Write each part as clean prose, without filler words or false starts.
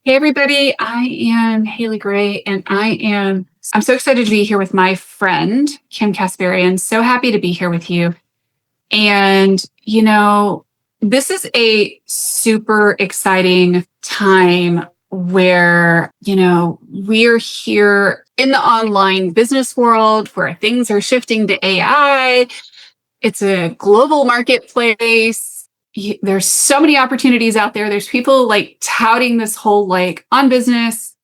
Hey everybody, I am Haley Gray and I'm so excited to be here with my friend Kim Kasparian. So happy to be here with you. And this is a super exciting time where, we're here in the online business world where things are shifting to AI. It's a global marketplace. There's so many opportunities out there. There's people like touting this whole like on business,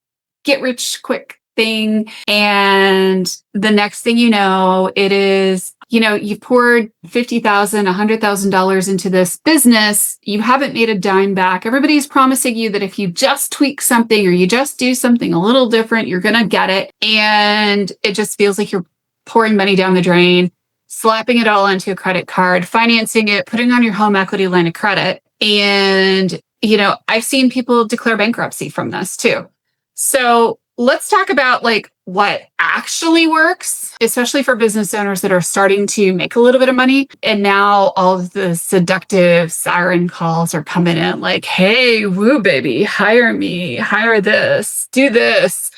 get rich quick thing. And the next thing you know, it is, you've poured $50,000, $100,000 into this business. You haven't made a dime back. Everybody's promising you that if you just tweak something or you just do something a little different, you're going to get it. And it just feels like you're pouring money down the drain, slapping it all onto a credit card, financing it, putting on your home equity line of credit. And, I've seen people declare bankruptcy from this too. So let's talk about like what actually works, especially for business owners that are starting to make a little bit of money. And now all of the seductive siren calls are coming in like, hey, woo, baby, hire me, hire this, do this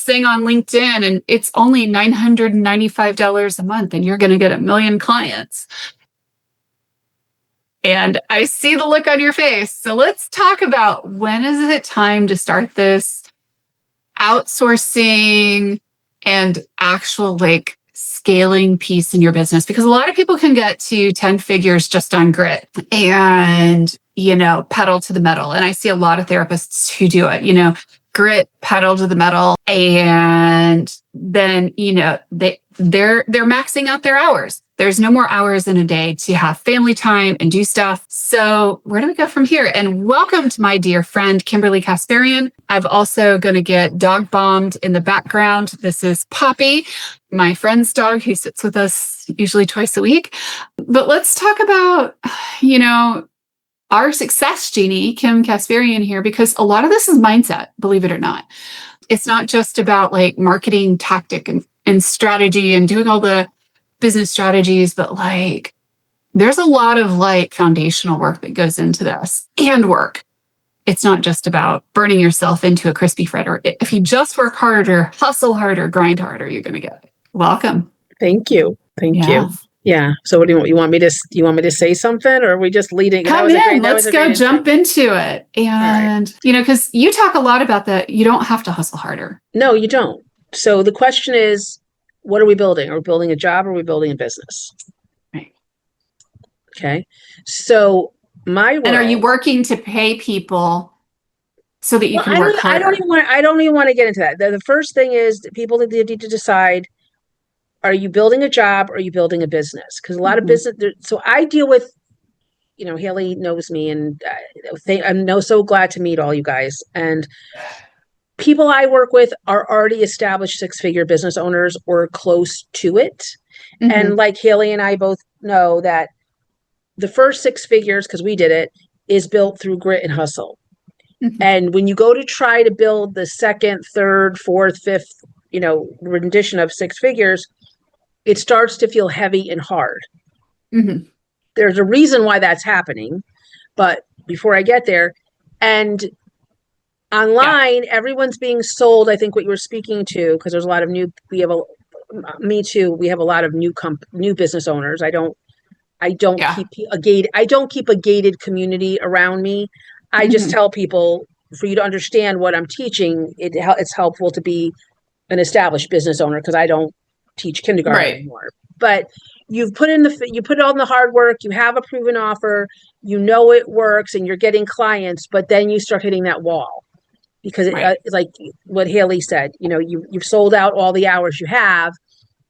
thing on LinkedIn, and it's only $995 a month, and you're going to get 1 million clients. And I see the look on your face. So let's talk about when is it time to start this outsourcing and actual like scaling piece in your business, because a lot of people can get to 10 figures just on grit and, pedal to the metal. And I see a lot of therapists who do it, grit, pedal to the metal, and then they're maxing out their hours. There's no more hours in a day to have family time and do stuff. So where do we go from here? And welcome to my dear friend Kimberly Kasparian. I'm also going to get dog bombed in the background. This is Poppy, my friend's dog who sits with us usually twice a week. But let's talk about our success genie, Kim Kasparian here, because a lot of this is mindset, believe it or not. It's not just about like marketing tactic and strategy and doing all the business strategies, but like there's a lot of like foundational work that goes into this and work. It's not just about burning yourself into a crispy fritter. If you just work harder, hustle harder, grind harder, you're going to get it. Welcome. Thank you. Thank you. Yeah. So what do you want? You want me to say something, or are we just leading? Come in. Let's go jump into it. And, because you talk a lot about that. You don't have to hustle harder. No, you don't. So the question is, what are we building? Are we building a job or are we building a business? Right. Okay. So my role, and are you working to pay people so that you can work harder? I don't even want to get into that. The first thing is people need to decide, are you building a job or are you building a business? Because a lot of business, so I deal with, Haley knows me, and I'm so glad to meet all you guys. And people I work with are already established 6-figure business owners or close to it. And like Haley and I both know that the first 6 figures, because we did it, is built through grit and hustle. And when you go to try to build the second, third, fourth, fifth, rendition of 6 figures, it starts to feel heavy and hard. There's a reason why that's happening. But before I get there, and online, everyone's being sold, I think what you were speaking to, because there's a lot of me too, we have a lot of new business owners. I don't keep a gated community around me. I just tell people, for you to understand what I'm teaching, it's helpful to be an established business owner, because I don't teach kindergarten anymore. But you put on the hard work, you have a proven offer, it works, and you're getting clients, but then you start hitting that wall. Because like what Haley said, you've sold out all the hours you have,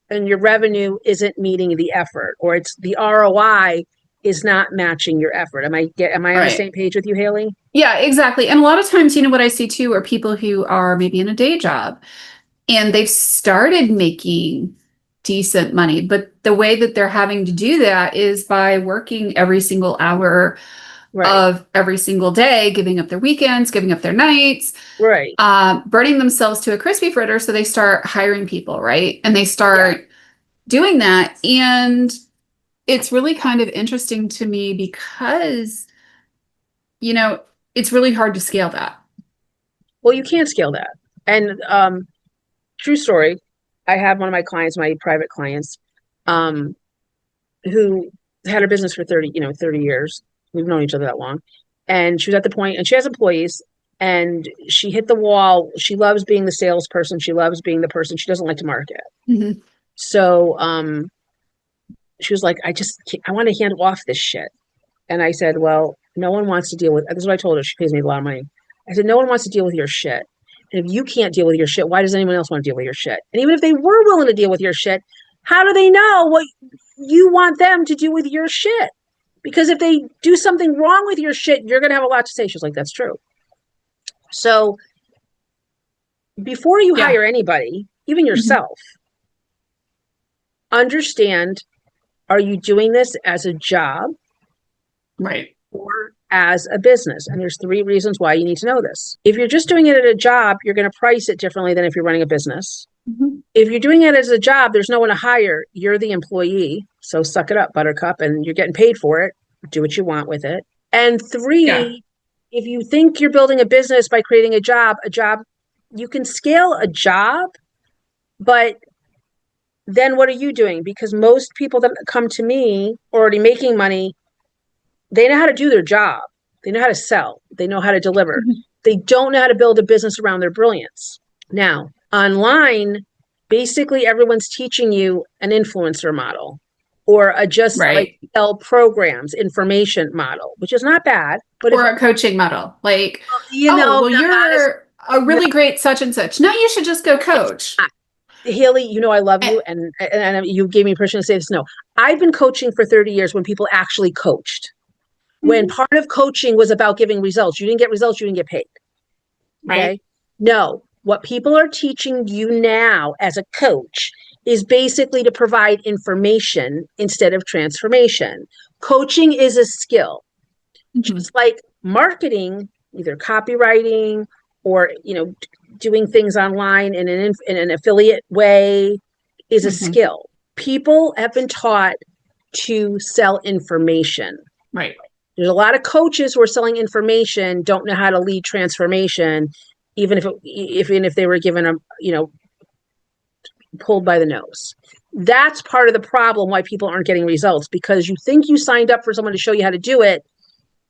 and your revenue isn't meeting the effort, or it's the ROI is not matching your effort. Am I on the same page with you, Haley? Yeah, exactly. And a lot of times, what I see too are people who are maybe in a day job and they've started making decent money, but the way that they're having to do that is by working every single hour of every single day, giving up their weekends, giving up their nights, burning themselves to a crispy fritter. So they start hiring people, right? And they start doing that. And it's really kind of interesting to me because, it's really hard to scale that. Well, you can't scale that. And true story, I have one of my clients, my private clients, who had her business for 30 years. We've known each other that long. And she was at the point, and she has employees, and she hit the wall. She loves being the salesperson. She loves being the person. She doesn't like to market. Mm-hmm. So she was like, I want to hand off this shit. And I said, well, no one wants to deal with, this is what I told her. She pays me a lot of money. I said, no one wants to deal with your shit. And if you can't deal with your shit, why does anyone else want to deal with your shit? And even if they were willing to deal with your shit, how do they know what you want them to do with your shit? Because if they do something wrong with your shit, you're going to have a lot to say. She's like, that's true. So before you hire anybody, even yourself, understand, are you doing this as a job? Right. Or as a business? And there's 3 reasons why you need to know this. If you're just doing it at a job, you're going to price it differently than if you're running a business. Mm-hmm. If you're doing it as a job, there's no one to hire. You're the employee. So suck it up, buttercup, and you're getting paid for it. Do what you want with it. And 3, if you think you're building a business by creating a job, you can scale a job, but then what are you doing? Because most people that come to me already making money, they know how to do their job. They know how to sell. They know how to deliver. Mm-hmm. They don't know how to build a business around their brilliance. Now, online, basically everyone's teaching you an influencer model or a just like sell programs, information model, which is not bad. But or a coaching model. Like, you're a really great such and such. No, you should just go coach. Haley, I love you. And you gave me permission to say this. No, I've been coaching for 30 years when people actually coached. When part of coaching was about giving results. You didn't get results, you didn't get paid. Okay? Right. No, what people are teaching you now as a coach is basically to provide information instead of transformation. Coaching is a skill. Mm-hmm. Just like marketing, either copywriting or, doing things online in an affiliate way is a skill. People have been taught to sell information. Right. There's a lot of coaches who are selling information, don't know how to lead transformation, even if they were given pulled by the nose. That's part of the problem why people aren't getting results, because you think you signed up for someone to show you how to do it.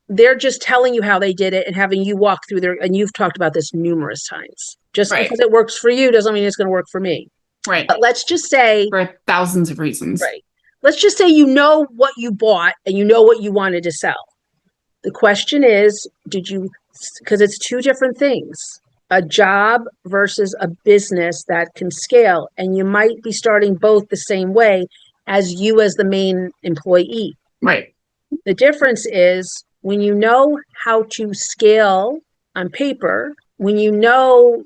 They're just telling you how they did it and having you walk through and you've talked about this numerous times. Just because it works for you doesn't mean it's going to work for me. Right. But let's just say for thousands of reasons. Right. Let's just say what you bought and what you wanted to sell. The question is, because it's 2 different things, a job versus a business that can scale. And you might be starting both the same way as you as the main employee. Right. The difference is when you know how to scale on paper, when you know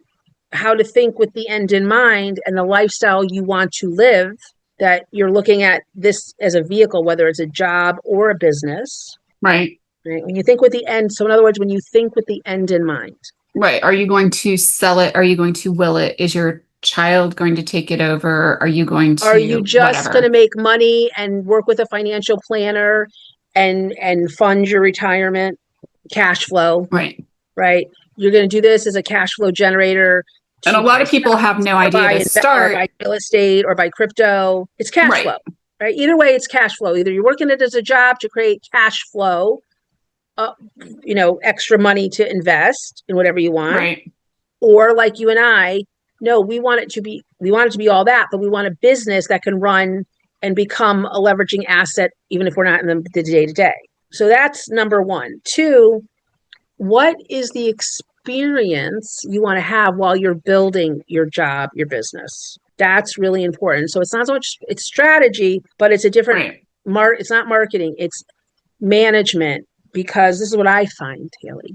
how to think with the end in mind and the lifestyle you want to live, that you're looking at this as a vehicle, whether it's a job or a business. Right. When you think with the end, so in other words, when you think with the end in mind. Right. Are you going to sell it? Are you going to will it? Is your child going to take it over? Are you going to Are you just going to make money and work with a financial planner and fund your retirement cash flow? Right. Right. You're going to do this as a cash flow generator. And a lot of people have no idea to start. Or by real estate or by crypto. It's cash flow. Right. Either way, it's cash flow. Either you're working it as a job to create cash flow, extra money to invest in whatever you want. Right. Or like you and I, no, we want it to be all that, but we want a business that can run and become a leveraging asset, even if we're not in the day to day. So that's number 1. 2, what is the experience you want to have while you're building your job, your business? That's really important. So it's not so much, it's strategy, but it's a different it's not marketing, it's management, because this is what I find, Haley.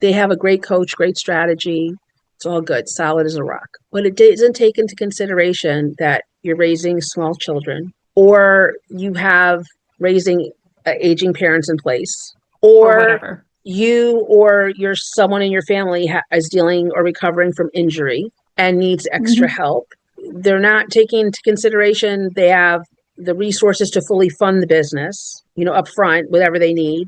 They have a great coach, great strategy. It's all good, solid as a rock. But it doesn't take into consideration that you're raising small children, or you have raising aging parents in place, or whatever. You or someone in your family is dealing or recovering from injury and needs extra help. They're not taking into consideration they have the resources to fully fund the business, up front, whatever they need,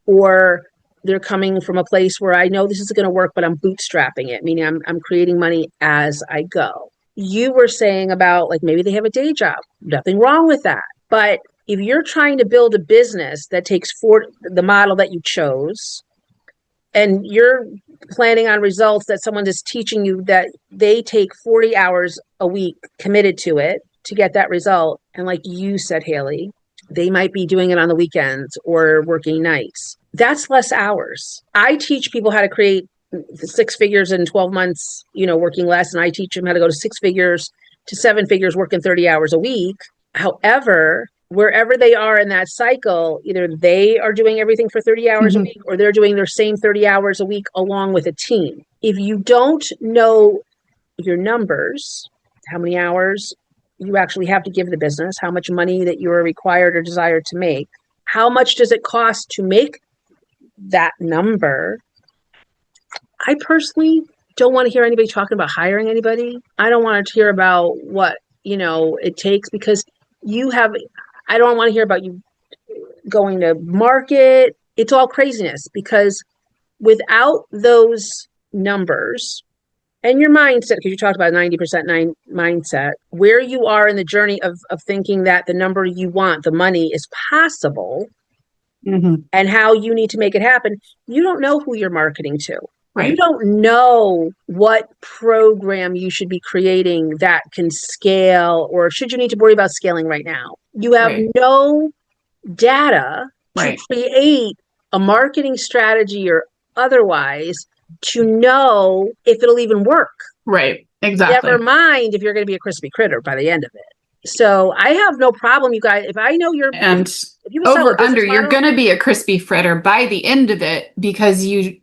or they're coming from a place where I know this is going to work, but I'm bootstrapping it, meaning I'm creating money as I go. You were saying about like maybe they have a day job. Nothing wrong with that. But if you're trying to build a business that takes the model that you chose, and you're planning on results that someone is teaching you that they take 40 hours a week committed to it to get that result. And like you said, Haley, they might be doing it on the weekends or working nights. That's less hours. I teach people how to create 6 figures in 12 months, working less. And I teach them how to go to 6 figures to 7 figures working 30 hours a week. However, wherever they are in that cycle, either they are doing everything for 30 hours a week or they're doing their same 30 hours a week along with a team. If you don't know your numbers, how many hours you actually have to give the business, how much money that you are required or desired to make, how much does it cost to make that number? I personally don't want to hear anybody talking about hiring anybody. I don't want to hear about what, it takes, because I don't want to hear about you going to market. It's all craziness, because without those numbers and your mindset, because you talked about 90% mindset, where you are in the journey of thinking that the number you want, the money, is possible, and how you need to make it happen, you don't know who you're marketing to. Right. You don't know what program you should be creating that can scale, or should you need to worry about scaling right now. You have no data to create a marketing strategy or otherwise to know if it'll even work. Right. Exactly. Never mind if you're going to be a crispy critter by the end of it. So I have no problem, you guys. If I know you're and if you over under, you're going to be a crispy fritter by the end of it, because the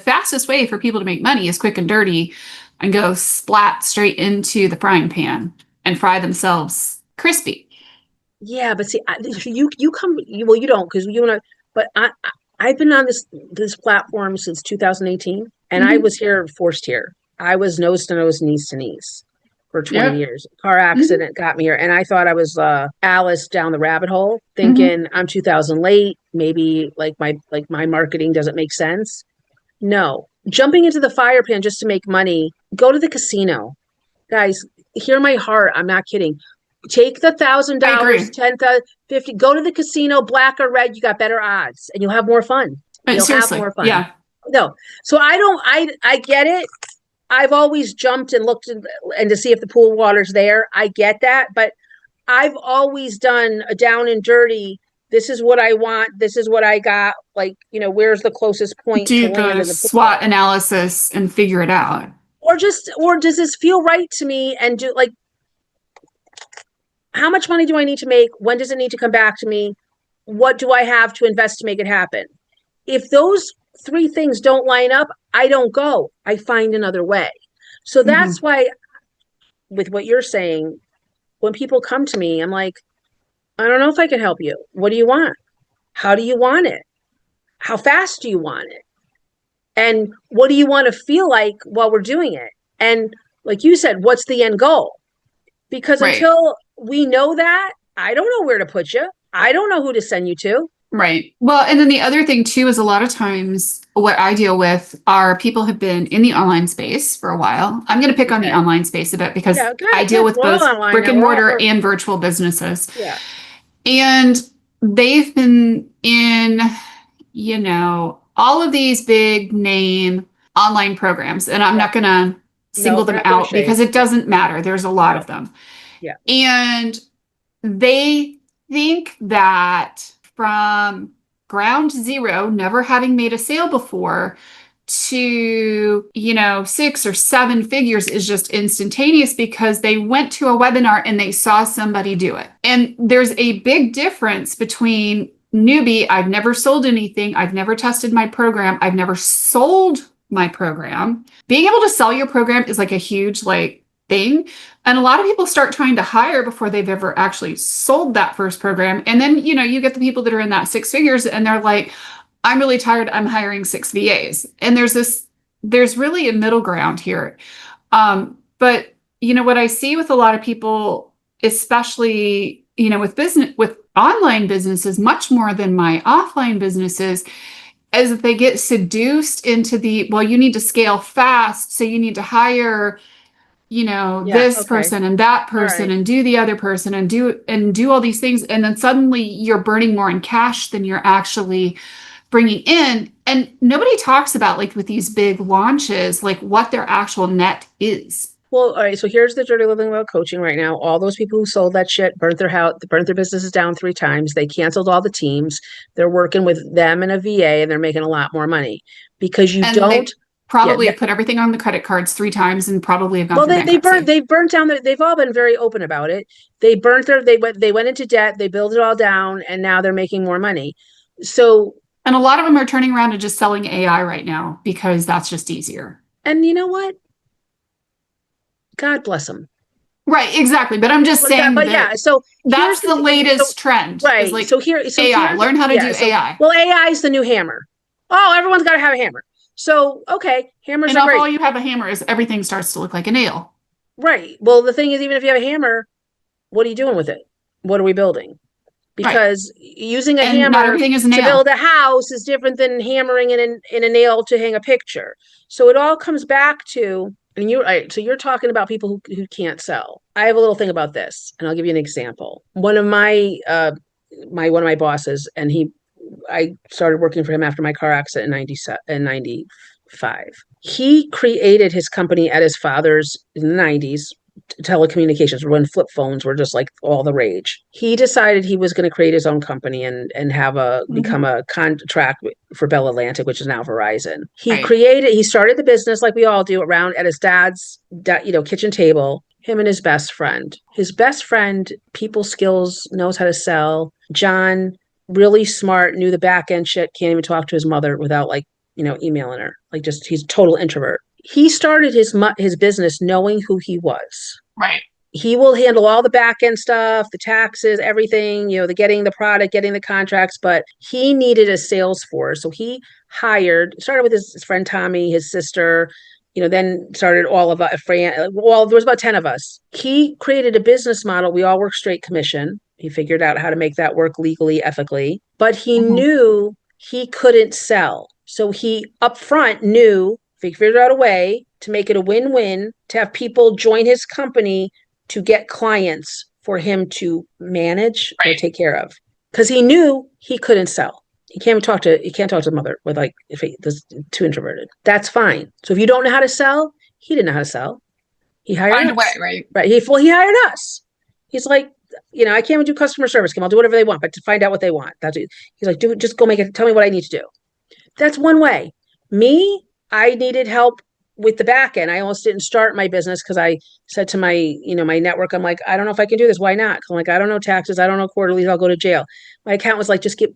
fastest way for people to make money is quick and dirty and go splat straight into the frying pan and fry themselves crispy. Yeah, but see, you don't, because but I've been on this platform since 2018, and I was forced here. I was nose to nose, knees to knees for 20 years. Car accident got me here, and I thought I was Alice down the rabbit hole, thinking I'm 2000 late. Maybe like my marketing doesn't make sense. No, jumping into the fire pan just to make money. Go to the casino, guys. Hear my heart. I'm not kidding. Take the $1,000, $10,000, $50. Go to the casino, black or red. You got better odds, and you'll have more fun. You'll have more fun. Yeah. No. So I get it. I've always jumped and looked and to see if the pool water's there. I get that, but I've always done a down and dirty. This is what I want. This is what I got. Like, where's the closest point to land in the SWOT analysis and figure it out, or does this feel right to me? And do like, how much money do I need to make? When does it need to come back to me? What do I have to invest to make it happen? If those 3 things don't line up, I don't go. I find another way. So that's why, with what you're saying, when people come to me, I'm like, I don't know if I can help you. What do you want? How do you want it? How fast do you want it? And what do you want to feel like while we're doing it? And like you said, what's the end goal? Because until we know that, I don't know where to put you. I don't know who to send you to. Right. Well, and then the other thing too is a lot of times what I deal with are people have been in the online space for a while. I'm going to pick on the online space a bit because I deal with both brick and mortar and virtual businesses. Yeah. And they've been in, all of these big name online programs, and I'm not going to single them out because it doesn't matter. There's a lot of them. Yeah. And they think that from ground zero, never having made a sale before, to 6 or 7 figures is just instantaneous because they went to a webinar and they saw somebody do it. And there's a big difference between newbie, I've never sold anything, I've never tested my program, I've never sold my program. Being able to sell your program is like a huge thing. And a lot of people start trying to hire before they've ever actually sold that first program. And then, you get the people that are in that 6 figures and they're like, I'm really tired. I'm hiring 6 VAs. And there's really a middle ground here. But what I see with a lot of people, especially, with online businesses much more than my offline businesses is that they get seduced into well, you need to scale fast, so you need to hire, Yeah. this Okay. person and that All person right. and do the other person and do all these things. And then suddenly you're burning more in cash than you're actually bringing in. And nobody talks about, like, with these big launches, like what their actual net is. Well, all right. So here's the dirty little thing about coaching right now. All those people who sold that shit, burnt their house, burnt their businesses down 3 times. They canceled all the teams. They're working with them and a VA, and they're making a lot more money because you And don't. they Yeah. probably have put everything on the credit cards 3 times and probably have gone Well, through bankruptcy. they've burnt down they've all been very open about it. They went into debt, they built it all down, and now they're making more money. So, And a lot of them are turning around and just selling AI right now because that's just easier. and you know what? God bless them. Right, exactly. But I'm just saying But that yeah, so that's the so latest trend is right. like AI. Learn how to do AI. Well, AI is the new hammer. Oh, everyone's got to have a hammer. So, okay, hammers And are if great. all you have a hammer is everything starts to look like a nail. Right. Well, the thing is, even if you have a hammer, what are you doing with it? What are we building? Right. Because using a And not hammer everything is a to nail. build a house is different than hammering in a nail to hang a picture. So it all comes back to, and so you're talking about people who can't sell. I have a little thing about this, and I'll give you an example. One of my bosses, I started working for him after my car accident in 95. He created his company at his father's in the 90s, telecommunications, when flip phones were just like all the rage. He decided he was going to create his own company and become a contract for Bell Atlantic, which is now Verizon. Right. He started the business like we all do around at his dad's, kitchen table. Him and his best friend. His best friend, people skills, knows how to sell. John, really smart, knew the back end shit, can't even talk to his mother without emailing her. Like, just, he's a total introvert. He started his business knowing who he was. Right. He will handle all the back end stuff, the taxes, everything, the getting the product, getting the contracts, but he needed a sales force. So he started with his friend Tommy, his sister, then started all of us. Well, there was about 10 of us. He created a business model. We all work straight commission. He figured out how to make that work legally, ethically, but he knew he couldn't sell. So he upfront knew, figured out a way to make it a win-win, to have people join his company to get clients for him to manage or take care of. Because he knew he couldn't sell. He can't talk to the mother with, like, if he's too introverted. That's fine. So if you don't know how to sell, he didn't know how to sell. He hired Find us. a way, right? Right. He hired us. He's like, I can't even do customer service. I'll do whatever they want, but to find out what they want. He's like, just go make it. Tell me what I need to do. That's one way. Me, I needed help with the back end. I almost didn't start my business because I said to my network, I'm like, I don't know if I can do this. Why not? I'm like, I don't know taxes. I don't know quarterlies. I'll go to jail. My account was like, just give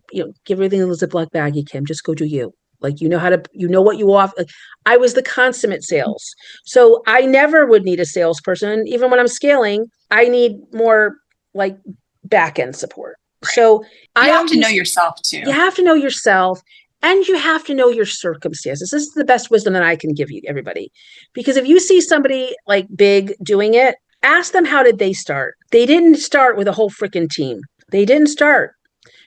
everything in a Ziploc baggie, Kim. Just go do you. Like, you know what you offer. Like, I was the consummate sales. So I never would need a salesperson. Even when I'm scaling, I need more, like, back end support. Right. So you have to know yourself too. You have to know yourself. And you have to know your circumstances. This is the best wisdom that I can give you, everybody. Because if you see somebody like big doing it, ask them, how did they start? They didn't start with a whole freaking team. They didn't start.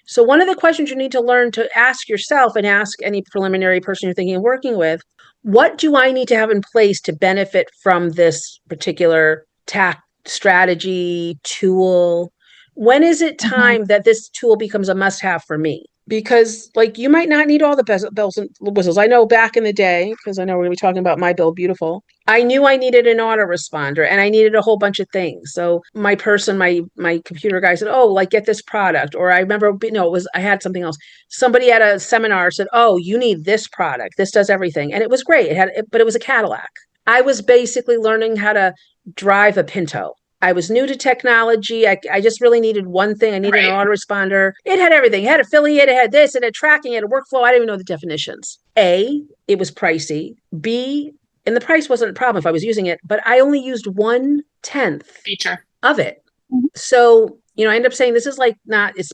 So one of the questions you need to learn to ask yourself, and ask any preliminary person you're thinking of working with, what do I need to have in place to benefit from this particular strategy, tool? When is it time that this tool becomes a must-have for me? Because, like, you might not need all the bells and whistles. I know back in the day, because I know we're going to be talking about My Build Beautiful, I knew I needed an autoresponder and I needed a whole bunch of things. So my computer guy said, oh, like, get this product. Or I remember, I had something else. Somebody at a seminar said, oh, you need this product. This does everything. And it was great. But it was a Cadillac. I was basically learning how to drive a Pinto. I was new to technology. I just really needed one thing. I needed an autoresponder. It had everything. It had affiliate. It had this. It had tracking. It had workflow. I didn't even know the definitions. A, it was pricey. B, and the price wasn't a problem if I was using it, but I only used 1/10 feature of it. So, I ended up saying, this is it's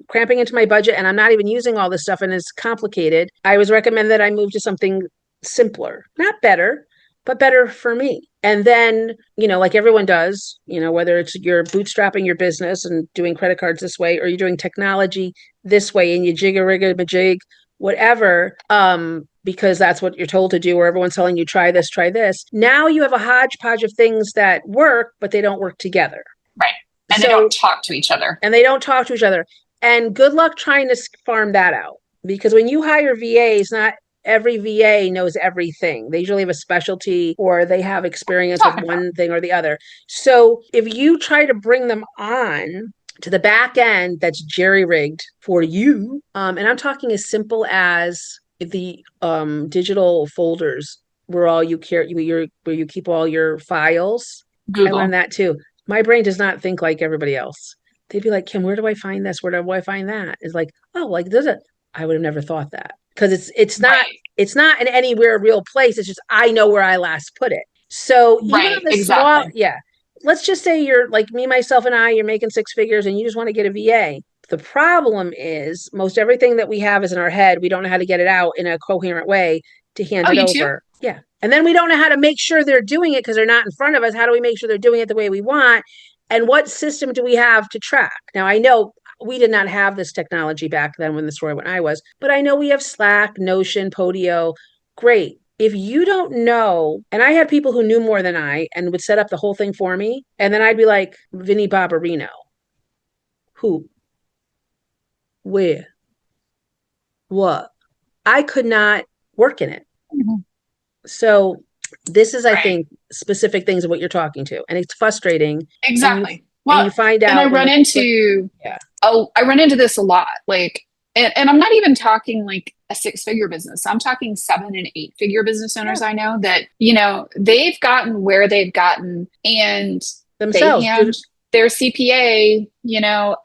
cramping into my budget, and I'm not even using all this stuff, and it's complicated. I was recommended that I move to something simpler, not better, but better for me. And then, like everyone does, whether it's you're bootstrapping your business and doing credit cards this way, or you're doing technology this way and you jig a rig a jig, whatever, because that's what you're told to do, or everyone's telling you, try this, try this. Now you have a hodgepodge of things that work, but they don't work together. Right. And they don't talk to each other. And good luck trying to farm that out. Because when you hire VAs, not every VA knows everything. They usually have a specialty or they have experience with one thing or the other. So if you try to bring them on to the back end, that's jerry-rigged for you. And I'm talking as simple as the digital folders where all you care, where you keep all your files. Google. I learned that too. My brain does not think like everybody else. They'd be like, Kim, where do I find this? Where do I find that? It's like, oh, like there's I would have never thought that, because it's not in anywhere real place. It's just I know where I last put it. So even on the small, let's just say you're like me, myself, and I. You're making six figures, and you just want to get a VA. The problem is most everything that we have is in our head. We don't know how to get it out in a coherent way to hand it over. Too? Yeah, and then we don't know how to make sure they're doing it because they're not in front of us. How do we make sure they're doing it the way we want? And what system do we have to track? Now, I know we did not have this technology back then when I was, but I know we have Slack, Notion, Podio. Great. If you don't know, and I had people who knew more than I and would set up the whole thing for me, and then I'd be like, Vinny Barbarino. Who? Where? What? I could not work in it. Mm-hmm. So this is, I think, specific things of what you're talking to. And it's frustrating. Exactly. And you find out. And I run into this a lot. Like, and I'm not even talking like a 6-figure business. I'm talking 7- and 8-figure business owners. I know that, they've gotten where they've gotten, and themselves, they hand their CPA,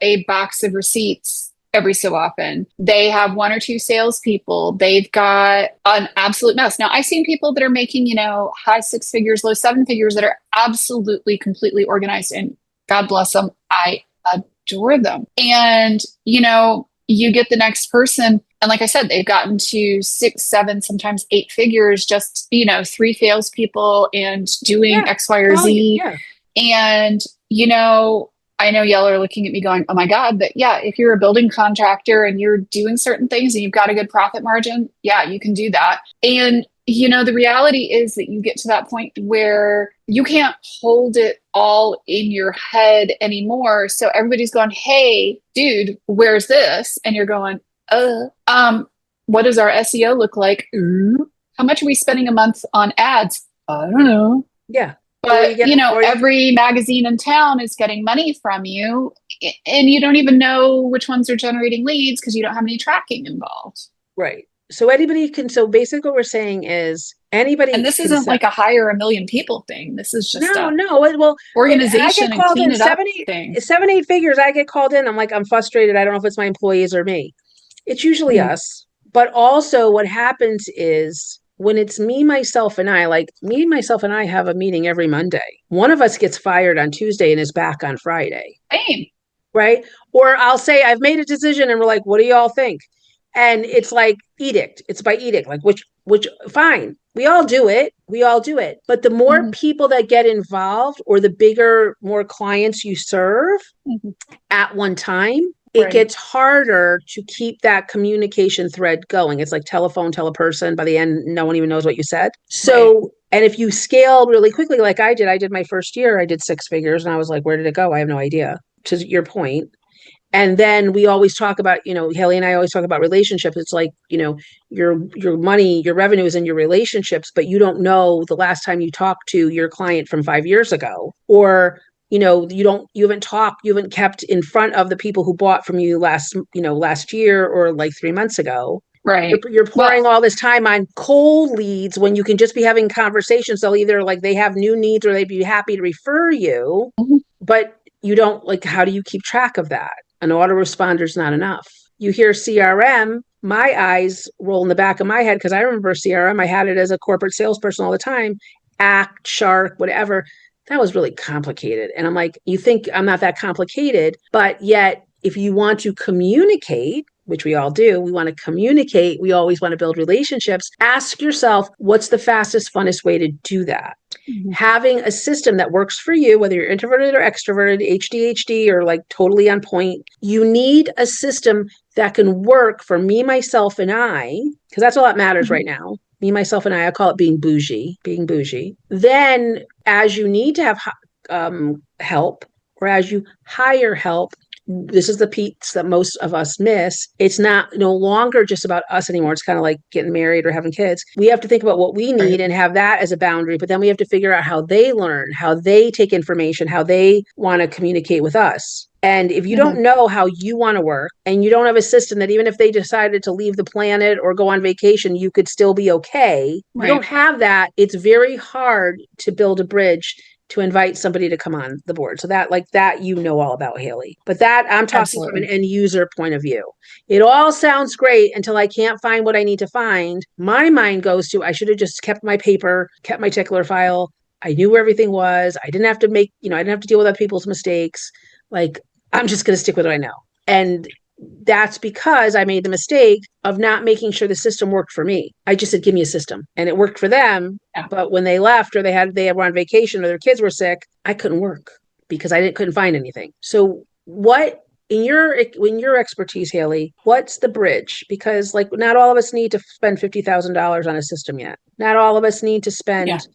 a box of receipts every so often. They have 1 or 2 salespeople. They've got an absolute mess. Now, I've seen people that are making, high 6 figures, low 7 figures that are absolutely, completely organized, and God bless them. I adore them. And, you get the next person, and like I said, they've gotten to 6, 7, sometimes 8 figures, just, 3 salespeople and doing X, Y, or Z. Yeah. And, I know y'all are looking at me going, oh my God, but yeah, if you're a building contractor and you're doing certain things and you've got a good profit margin, yeah, you can do that. And, the reality is that you get to that point where you can't hold it all in your head anymore. So everybody's going, hey, dude, where's this? And you're going, what does our SEO look like? How much are we spending a month on ads? I don't know. Yeah. But, every magazine in town is getting money from you, and you don't even know which ones are generating leads because you don't have any tracking involved. Right. So anybody can, so basically what we're saying is anybody. And this isn't like a hire 1 million people thing. This is just well, organization and clean it up thing. 7, 8 figures, I get called in. I'm like, I'm frustrated. I don't know if it's my employees or me. It's usually us. But also what happens is, when it's me, myself, and I have a meeting every Monday. One of us gets fired on Tuesday and is back on Friday. Same. Right? Or I'll say, I've made a decision, and we're like, what do y'all think? And it's like edict. It's by edict, like which fine. We all do it. But the more people that get involved, or the bigger, more clients you serve at one time, it gets harder to keep that communication thread going. It's like telephone, tell a person. By the end, no one even knows what you said. So, and if you scale really quickly, like I did my first year, I did 6 figures, and I was like, where did it go? I have no idea, to your point. And then we always talk about, Haley and I always talk about relationships. It's like, your money, your revenue is in your relationships, but you don't know the last time you talked to your client from 5 years ago, or you haven't kept in front of the people who bought from you last year, or like 3 months ago. Right. You're pouring all this time on cold leads when you can just be having conversations. They'll either like they have new needs or they'd be happy to refer you, but you don't like, how do you keep track of that? An autoresponder is not enough. You hear CRM, my eyes roll in the back of my head, because I remember CRM. I had it as a corporate salesperson all the time. Act, Shark, whatever. That was really complicated. And I'm like, you think I'm not that complicated, but yet if you want to communicate, which we all do, we want to communicate, we always want to build relationships. Ask yourself, what's the fastest, funnest way to do that? Having a system that works for you, whether you're introverted or extroverted, ADHD or like totally on point, you need a system that can work for me, myself, and I, because that's all that matters right now. Me, myself, and I call it being bougie. Then as you need to have help, or as you hire help, this is the piece that most of us miss. It's no longer just about us anymore. It's kind of like getting married or having kids. We have to think about what we need and have that as a boundary, but then we have to figure out how they learn, how they take information, how they want to communicate with us. And if you don't know how you want to work, and you don't have a system that even if they decided to leave the planet or go on vacation, you could still be okay. You don't have that. It's very hard to build a bridge to invite somebody to come on the board. So that all about, Haley. But that I'm talking from an end user point of view. It all sounds great until I can't find what I need to find. My mind goes to, I should have just kept my paper, kept my tickler file. I knew where everything was. I didn't have to I didn't have to deal with other people's mistakes. Like, I'm just going to stick with what I know. And that's because I made the mistake of not making sure the system worked for me. I just said, give me a system, and it worked for them. Yeah. But when they left, or they were on vacation, or their kids were sick, I couldn't work because I couldn't find anything. So what, in your expertise, Haley, what's the bridge? Because like, not all of us need to spend $50,000 on a system yet. Not all of us need to spend,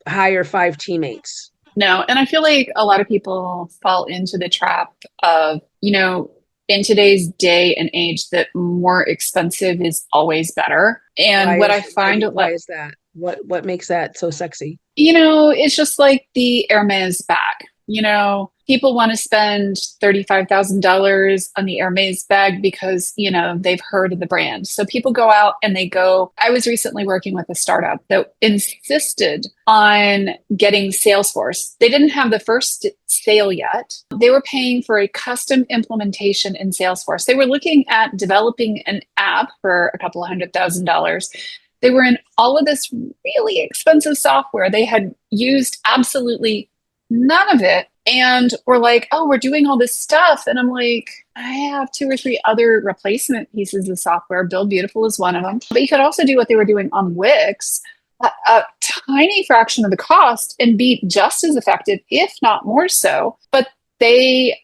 hire 5 teammates. No. And I feel like a lot of people fall into the trap of, in today's day and age, that more expensive is always better. And why is that? What makes that so sexy? It's just like the Hermes bag. People want to spend $35,000 on the Hermes bag because, they've heard of the brand. So people go out and I was recently working with a startup that insisted on getting Salesforce. They didn't have the first sale yet. They were paying for a custom implementation in Salesforce. They were looking at developing an app for a couple of $100,000. They were in all of this really expensive software. They had used absolutely none of it. And we're like, oh, we're doing all this stuff. And I'm like, I have 2 or 3 other replacement pieces of software. Build Beautiful is one of them. But you could also do what they were doing on Wix, a tiny fraction of the cost, and be just as effective, if not more so. But they,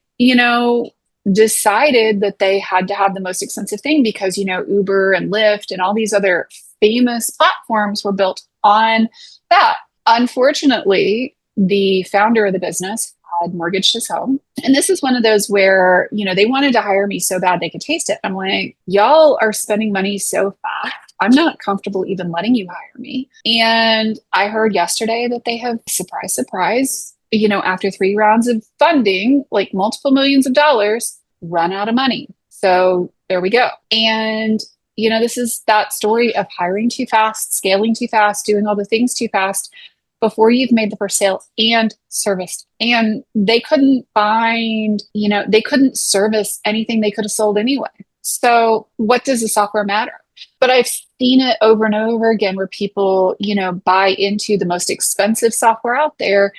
decided that they had to have the most expensive thing because, Uber and Lyft and all these other famous platforms were built on that. Unfortunately, the founder of the business had mortgaged his home. And this is one of those where, they wanted to hire me so bad they could taste it. I'm like, y'all are spending money so fast. I'm not comfortable even letting you hire me. And I heard yesterday that they have, surprise, surprise, after 3 rounds of funding, like multiple millions of dollars, run out of money. So there we go. And this is that story of hiring too fast, scaling too fast, doing all the things too fast before you've made the first sale and serviced. And they couldn't find, they couldn't service anything they could have sold anyway. So what does the software matter? But I've seen it over and over again where people, buy into the most expensive software out there.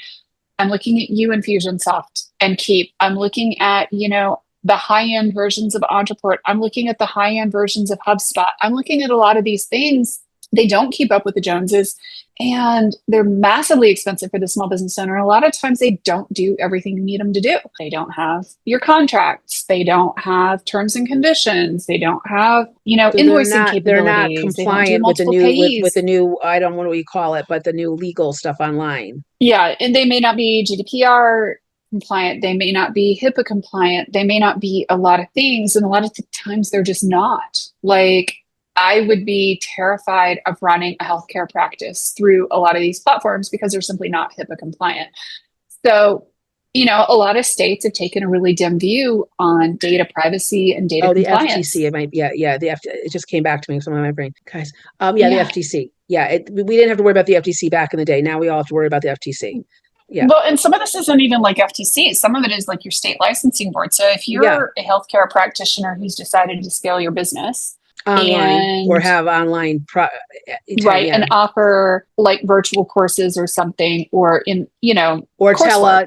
I'm looking at Infusionsoft and Keep. I'm looking at, the high-end versions of Entreport. I'm looking at the high-end versions of HubSpot. I'm looking at a lot of these things. They don't keep up with the Joneses, and they're massively expensive for the small business owner. A lot of times they don't do everything you need them to do. They don't have your contracts. They don't have terms and conditions. They don't have, invoicing capabilities. They're not compliant with the new, I don't know what you call it, but the new legal stuff online. Yeah. And they may not be GDPR compliant. They may not be HIPAA compliant. They may not be a lot of things. And a lot of times they're just not. Like, I would be terrified of running a healthcare practice through a lot of these platforms because they're simply not HIPAA compliant. So, a lot of states have taken a really dim view on data privacy and data compliance. The FTC, it might, it just came back to me, some of my brain, guys. The FTC. Yeah, we didn't have to worry about the FTC back in the day. Now we all have to worry about the FTC. Yeah. Well, and some of this isn't even like FTC. Some of it is like your state licensing board. So if you're a healthcare practitioner who's decided to scale your business, online or have online and offer like virtual courses or something, or in or tele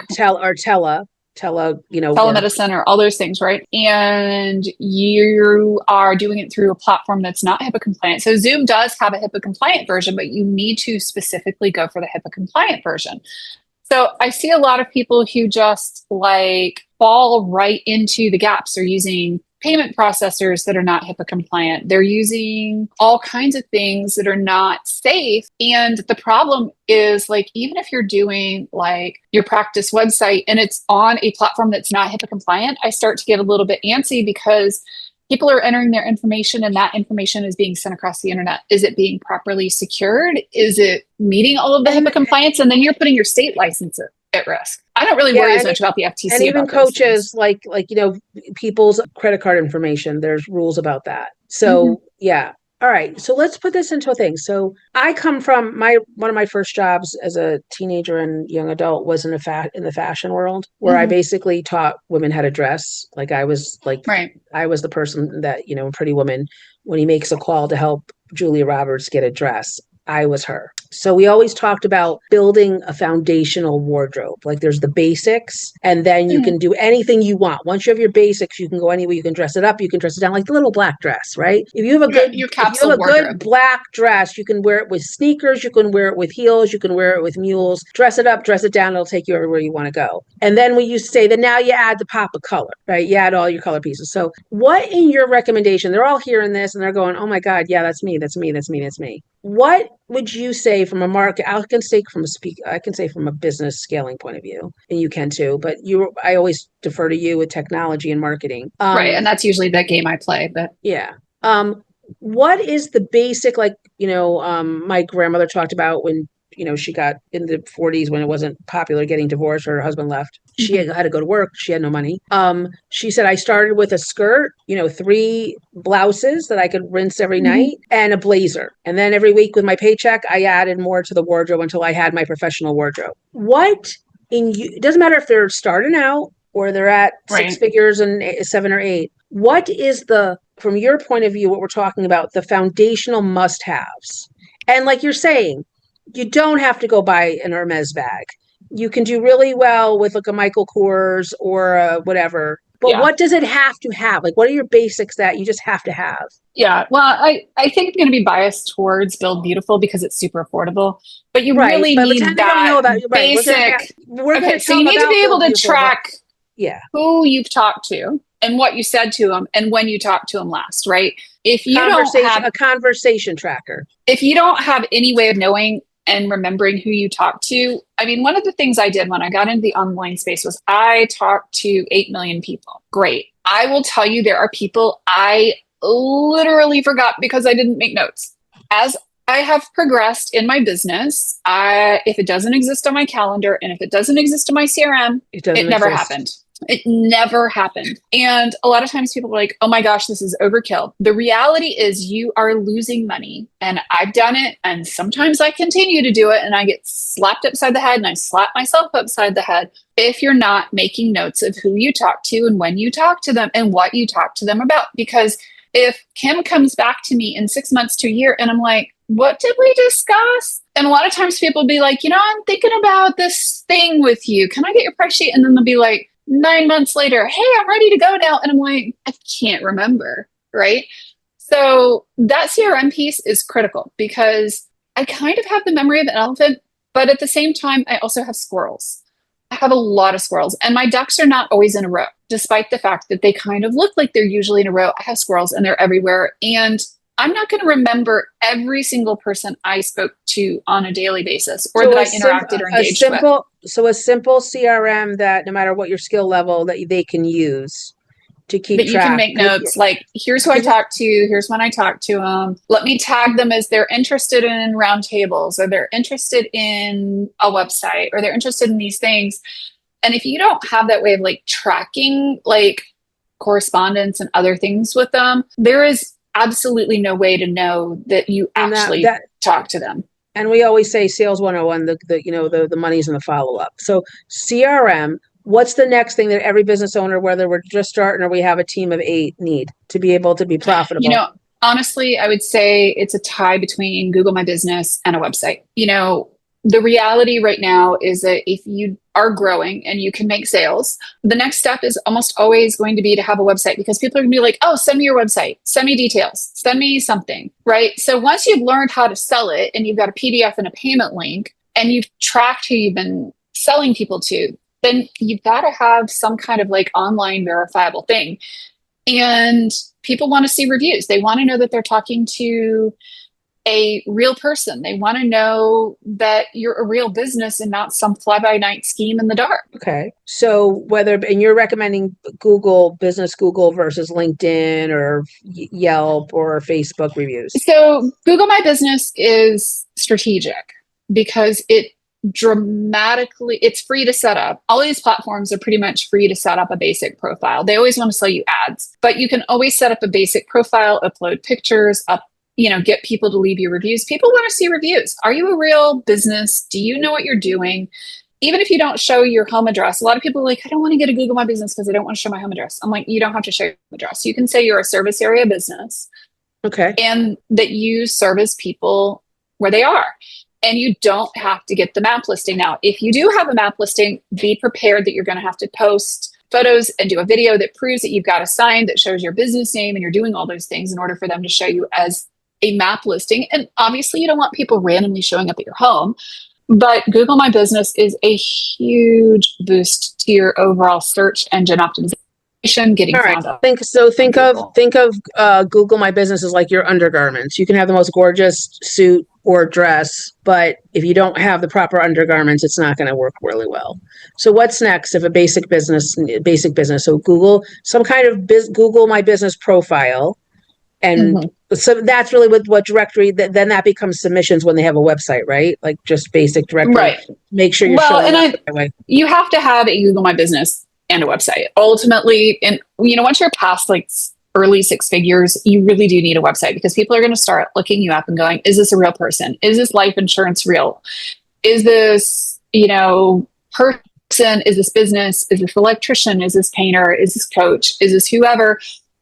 work. telemedicine or all those things, right? And you are doing it through a platform that's not HIPAA compliant. So Zoom does have a HIPAA compliant version, but you need to specifically go for the HIPAA compliant version. So I see a lot of people who just like fall right into the gaps. They're using payment processors that are not HIPAA compliant. They're using all kinds of things that are not safe. And the problem is, like, even if you're doing like your practice website and it's on a platform that's not HIPAA compliant, I start to get a little bit antsy because people are entering their information and that information is being sent across the internet. Is it being properly secured? Is it meeting all of the HIPAA compliance? And then you're putting your state license at risk. I don't really worry as much about the FTC. And even coaches, like, people's credit card information, there's rules about that. So yeah. All right. So let's put this into a thing. So I come from one of my first jobs as a teenager and young adult was in the fashion world, where I basically taught women how to dress. Like I was I was the person that, Pretty Woman, when he makes a call to help Julia Roberts get a dress, I was her. So we always talked about building a foundational wardrobe. Like there's the basics, and then you can do anything you want. Once you have your basics, you can go anywhere. You can dress it up. You can dress it down, like the little black dress, right? If you have a good black dress, you can wear it with sneakers. You can wear it with heels. You can wear it with mules. Dress it up, dress it down. It'll take you everywhere you want to go. And then when you say that, now you add the pop of color, right? You add all your color pieces. So what in your recommendation, they're all hearing this and they're going, oh my God, yeah, that's me. That's me. That's me. That's me. What would you say from a market? I can say from a business scaling point of view, and you can too. But I always defer to you with technology and marketing, right? And that's usually the game I play. But yeah, what is the basic? Like my grandmother talked about when she got in the 40s when it wasn't popular getting divorced or her husband left. She had to go to work. She had no money. She said, I started with a skirt, 3 blouses that I could rinse every night and a blazer. And then every week with my paycheck, I added more to the wardrobe until I had my professional wardrobe. It doesn't matter if they're starting out or they're at 6 figures and 7 or 8. What is from your point of view, what we're talking about, the foundational must-haves? And like you're saying, you don't have to go buy an Hermes bag. You can do really well with like a Michael Kors or whatever. But what does it have to have? Like, what are your basics that you just have to have? Yeah, well, I think I'm going to be biased towards Build Beautiful because it's super affordable. But you really need that basic. So you need to be able to track who you've talked to and what you said to them and when you talked to them last, right? If you don't have a conversation tracker, if you don't have any way of knowing and remembering who you talked to. I mean, one of the things I did when I got into the online space was I talked to 8 million people. Great. I will tell you, there are people I literally forgot because I didn't make notes. As I have progressed in my business, if it doesn't exist on my calendar and if it doesn't exist in my CRM, it never happened. It never happened. And a lot of times people are like, oh my gosh, this is overkill. The reality is you are losing money. And I've done it. And sometimes I continue to do it and I get slapped upside the head and I slap myself upside the head if you're not making notes of who you talk to and when you talk to them and what you talk to them about. Because if Kim comes back to me in 6 months to a year and I'm like, what did we discuss? And a lot of times people will be like, I'm thinking about this thing with you. Can I get your price sheet? And then they'll be like, 9 months later, hey, I'm ready to go now. And I'm like, I can't remember, right? So that CRM piece is critical because I kind of have the memory of an elephant, but at the same time, I also have squirrels. I have a lot of squirrels and my ducks are not always in a row, despite the fact that they kind of look like they're usually in a row. I have squirrels and they're everywhere. And I'm not going to remember every single person I spoke to on a daily basis or that I interacted or engaged with. So a simple CRM that no matter what your skill level that they can use to keep track. You can make notes like, here's who I talked to, here's when I talked to them. Let me tag them as they're interested in roundtables or they're interested in a website or they're interested in these things. And if you don't have that way of like tracking like correspondence and other things with them, there is absolutely no way to know that you actually talk to them. And we always say sales 101, the money's in the follow-up. So CRM, what's the next thing that every business owner, whether we're just starting or we have a team of 8, need to be able to be profitable? Honestly, I would say it's a tie between Google My Business and a website. the reality right now is that if you are growing and you can make sales, the next step is almost always going to be to have a website, because people are going to be like, oh, send me your website, send me details, send me something, right? So once you've learned how to sell it and you've got a PDF and a payment link and you've tracked who you've been selling people to, then you've got to have some kind of like online verifiable thing. And people want to see reviews. They want to know that they're talking to a real person. They want to know that you're a real business and not some fly-by-night scheme in the dark. Okay. So and you're recommending Google versus LinkedIn or Yelp or Facebook reviews. So Google My Business is strategic because it's free to set up. All these platforms are pretty much free to set up a basic profile. They always want to sell you ads, but you can always set up a basic profile, upload pictures, get people to leave you reviews. People want to see reviews. Are you a real business? Do you know what you're doing? Even if you don't show your home address, a lot of people are like, I don't want to get a Google My Business because I don't want to show my home address. I'm like, you don't have to show your home address. You can say you're a service area business. Okay. And that you service people where they are. And you don't have to get the map listing. Now, if you do have a map listing, be prepared that you're going to have to post photos and do a video that proves that you've got a sign that shows your business name and you're doing all those things in order for them to show you as a map listing. And obviously you don't want people randomly showing up at your home, but Google My Business is a huge boost to your overall search engine optimization, getting found out. Think of Google My Business as like your undergarments. You can have the most gorgeous suit or dress, but if you don't have the proper undergarments, it's not going to work really well. So what's next if a basic business? So Google some kind of Google My Business profile. And so that's really what directory, then that becomes submissions when they have a website, right? Like just basic directory. Right. Make sure you're showing up that way. You have to have a Google My Business and a website. Ultimately, and once you're past like early six figures, you really do need a website because people are going to start looking you up and going, is this a real person? Is this life insurance real? Is this, person? Is this business? Is this electrician? Is this painter? Is this coach? Is this whoever?